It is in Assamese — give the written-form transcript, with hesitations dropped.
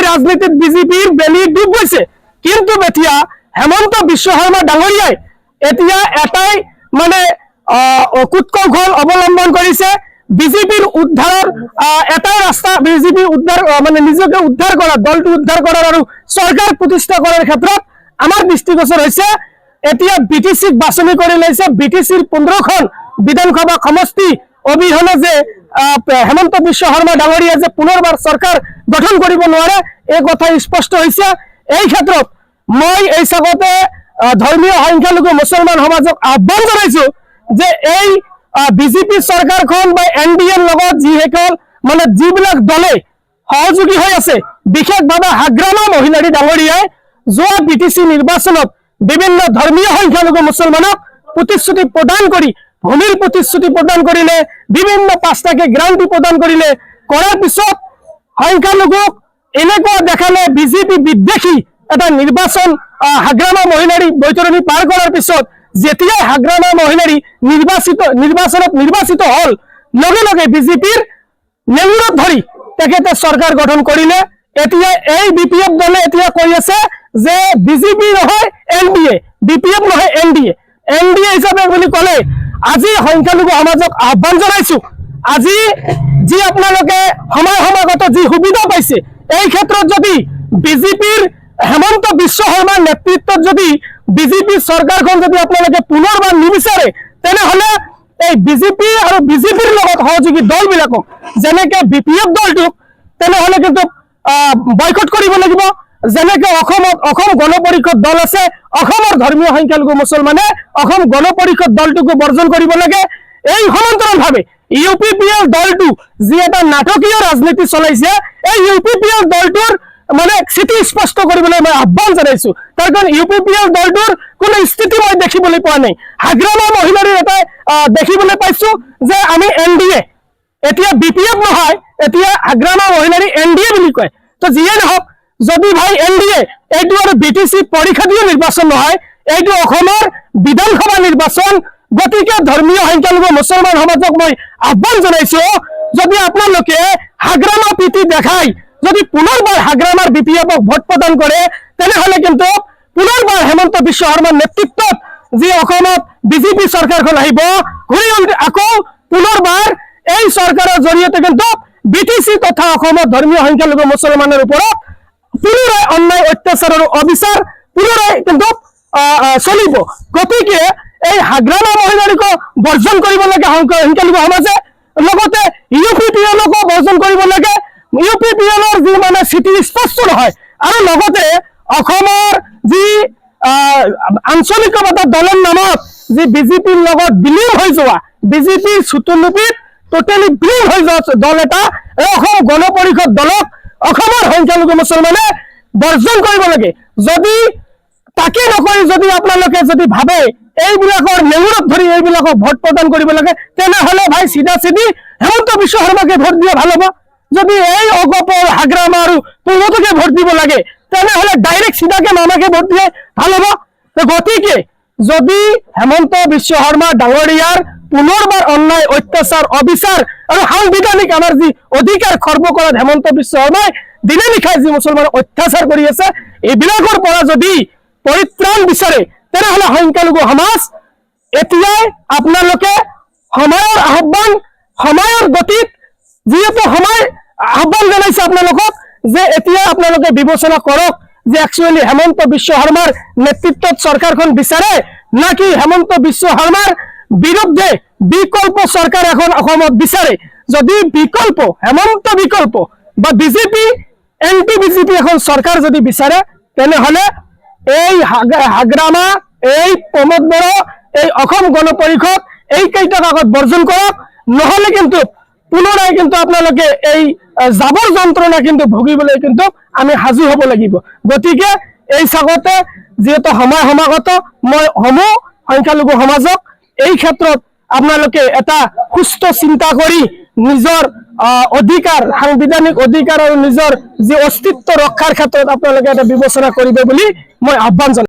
ৰাজনীতিত বিজেপিৰ বেলি ডুব গৈছে। কিন্তু এতিয়া হেমন্ত বিশ্ব শৰ্মা ডাঙৰীয়াই এতিয়া এটাই মানে কুটকৌশল অৱলম্বন কৰিছে। বিজেপিৰ উদ্ধাৰৰ এটাই ৰাস্তা, বিজেপিৰ উদ্ধাৰ মানে নিজকে উদ্ধাৰ কৰা, দলটো উদ্ধাৰ কৰাৰ আৰু চৰকাৰ প্ৰতিষ্ঠা কৰাৰ ক্ষেত্ৰত আমাৰ দৃষ্টিগোচৰ হৈছে এতিয়া বিটিচিক বাছনি কৰি লৈছে। বিটিচিৰ 15খন বিধানসভা সমষ্টি অবিহনে যে হেমন্ত বিশ্ব শৰ্মা ডাঙৰীয়াই যে পুনৰবাৰ চৰকাৰ গঠন কৰিব নোৱাৰে এই কথা স্পষ্ট হৈছে। এই ক্ষেত্ৰত মই এই চাগতে ধৰ্মীয় সংখ্যালঘু মুছলমান সমাজক আহ্বান জনাইছো যে এই বিজেপি চৰকাৰখন বা NDAৰ লগত মানে যিবিলাক দলে সহযোগী হৈ আছে, বিশেষভাৱে হাগ্ৰামা মহিলাৰী ডাঙৰীয়াই যোৱা বিটিচি নিৰ্বাচনত বিভিন্ন ধৰ্মীয় সংখ্যালঘু মুছলমানক প্ৰতিশ্ৰুতি প্ৰদান কৰি ভূমিৰ প্ৰতিশ্ৰুতি প্ৰদান কৰিলে, বিভিন্ন 5টাকে গ্ৰান্টি প্ৰদান কৰিলে, কৰাৰ পিছত সংখ্যালঘুক এনেকুৱা দেখালে বিজেপি বিদ্বেষী এটা নিৰ্বাচন হাগ্ৰামা মহিলাৰী বৈতৰণী পাৰ কৰাৰ পিছত যেতিয়া হাগ্ৰামা মহিলাৰী নিৰ্বাচনত নিৰ্বাচিত হল, লগে লগে বিজেপিৰ নেঙুৰত ধৰি তেখেতে চৰকাৰ গঠন কৰিলে। এতিয়া এই BPF দলে এতিয়া কৈ আছে যে বিজেপি নহয় NDA, BPF নহয় NDA হিচাপে বুলি ক'লে আজি সংখ্যালঘু সমাজক আহ্বান জনাইছো, আজি যি আপোনালোকে সমাগত যি সুবিধা পাইছে এই ক্ষেত্ৰত যদি বিজেপিৰ হেমন্ত বিশ্ব শৰ্মাৰ নেতৃত্বত যদি বিজেপি চৰকাৰখন যদি আপোনালোকে পুনৰবাৰ নিবিচাৰে তেনেহলে এই বিজেপি আৰু বিজেপিৰ লগত সহযোগী দলবিলাকক যেনেকে BPF দলটোক তেনেহলে কিন্তু বয়কট কৰিব লাগিব। যেনেকে অসম গণ পৰিষদ দল আছে, অসমৰ ধৰ্মীয় সংখ্যালঘু মুছলমানে অসম গণ পৰিষদ দলটোকো বৰ্জন কৰিব লাগে। এই সমান্তৰালভাৱে UPPL দলটো যি এটা নাটকীয় ৰাজনীতি চলাইছে এই UPPL দলটোৰ মানে স্থিতি স্পষ্ট কৰিবলৈ মই আহ্বান জনাইছো। তাৰ কাৰণ UPPL দলটোৰ কোনো স্থিতি মই দেখিবলৈ পোৱা নাই। হাগ্ৰামা মহিলাৰীৰ এটা দেখিবলৈ পাইছো যে আমি NDA, এতিয়া BPF নহয়, এতিয়া হাগ্ৰামা মহিলাৰী NDA বুলি কয়। তো যিয়ে নহওক, যদি ভাই NDA এইটো আৰু BTC পৰীক্ষাদীয় নিৰ্বাচন নহয়, এইটো অসমৰ বিধানসভা নিৰ্বাচন। গতিকে ধৰ্মীয় সংখ্যালঘু মুছলমান সমাজক মই আহ্বান জনাইছো, যদি আপোনালোকে হাগ্ৰামা প্ৰীতি দেখাই যদি পুনৰবাৰ হাগ্ৰামাৰ BPFক ভোট প্ৰদান কৰে তেনেহলে কিন্তু পুনৰবাৰ হেমন্ত বিশ্ব শৰ্মাৰ নেতৃত্বত যি অসমত বিজেপি চৰকাৰখন আহিব, ঘূৰি আকৌ পুনৰবাৰ এই চৰকাৰৰ জৰিয়তে কিন্তু BTC তথা অসমত ধৰ্মীয় সংখ্যালঘু মুছলমানৰ ওপৰত পুনৰাই অন্যায় অত্যাচাৰ আৰু অবিচাৰ পুনৰাই কিন্তু চলিব। গতিকে এই হাগ্ৰামা মহিলাৰীকো বৰ্জন কৰিব লাগে সংখ্যালঘু সমাজে, লগতে UPPLকো বৰ্জন কৰিব লাগে। UPPLৰ যি মানে স্থিতি স্পষ্ট নহয়, আৰু লগতে অসমৰ যি আঞ্চলিকতা দলৰ নামত যি বিজেপিৰ লগত বিলীন হৈ যোৱা, বিজেপিৰ চুটুলুপিত টোটেলি বিলীন হৈ যোৱা দল এটা এই অসম গণ পৰিষদ দলক অসমৰ সংখ্যালঘু মুছলমানে বৰ্জন কৰিব লাগে। যদি তাকে নকৰি যদি আপোনালোকে যদি ভাবে এইবিলাকৰ নেঙুৰত ধৰি এইবিলাকক ভোট প্ৰদান কৰিব লাগে তেনেহলে ভাই চিধা চিধি হেমন্ত বিশ্ব শৰ্মাকে ভোট দিয়া ভাল হ'ব। যদি এই অগপৰ হাগ্ৰামা আৰু পূৰ্বতকে ভোট দিব লাগে তেনেহলে ডাইৰেক্ট চিধাকে মামাকে ভোট দিয়ে ভাল হ'ব। গতিকে যদি হেমন্ত বিশ্ব শৰ্মা ডাঙৰীয়াৰ পুনৰবাৰ অন্যায় অত্যাচাৰ অবিচাৰ আৰু সাংবিধানিক আমাৰ যি অধিকাৰ খৰ্ব কৰাত হেমন্ত বিশ্ব শৰ্মাই দিনে নিশাই যি মুছলমানক অত্যাচাৰ কৰি আছে এইবিলাকৰ পৰা যদি পৰিত্ৰাণ বিচাৰে তেনেহলে সংখ্যালঘু সমাজ এতিয়াই আপোনালোকে সময়ৰ আহ্বান, সময়ৰ গতিত যিহেতু সময় আহ্বান জনাইছে আপোনালোকক যে এতিয়া আপোনালোকে বিবেচনা কৰক যে একচুৱেলি হেমন্ত বিশ্ব শৰ্মাৰ নেতৃত্বত চৰকাৰখন বিচাৰে নাকি হেমন্ত বিশ্ব শৰ্মাৰ বিৰুদ্ধে বিকল্প চৰকাৰ এখন অসমত বিচাৰে। যদি বিকল্প হেমন্ত বিকল্প বা বিজেপি এন্টি বিজেপি এখন চৰকাৰ যদি বিচাৰে তেনেহলে এই হাগ্ৰামা, এই প্ৰমোদ বড়ো, এই অসম গণ পৰিষদ এইকেইটা কাগজ বৰ্জন কৰক, নহলে কিন্তু পুনৰাই কিন্তু আপোনালোকে এই জাবৰ যন্ত্ৰণা কিন্তু ভুগিবলৈ কিন্তু আমি সাজু হ'ব লাগিব। গতিকে এই চাগতে যেহেতু সময় সমাগত মই সমূহ সংখ্যালঘু সমাজক এই ক্ষেত্ৰত আপোনালোকে এটা সুস্থ চিন্তা কৰি নিজৰ অধিকাৰ, সাংবিধানিক অধিকাৰ আৰু নিজৰ যি অস্তিত্ব ৰক্ষাৰ ক্ষেত্ৰত আপোনালোকে এটা বিবেচনা কৰিব বুলি মই আহ্বান জনাইছো।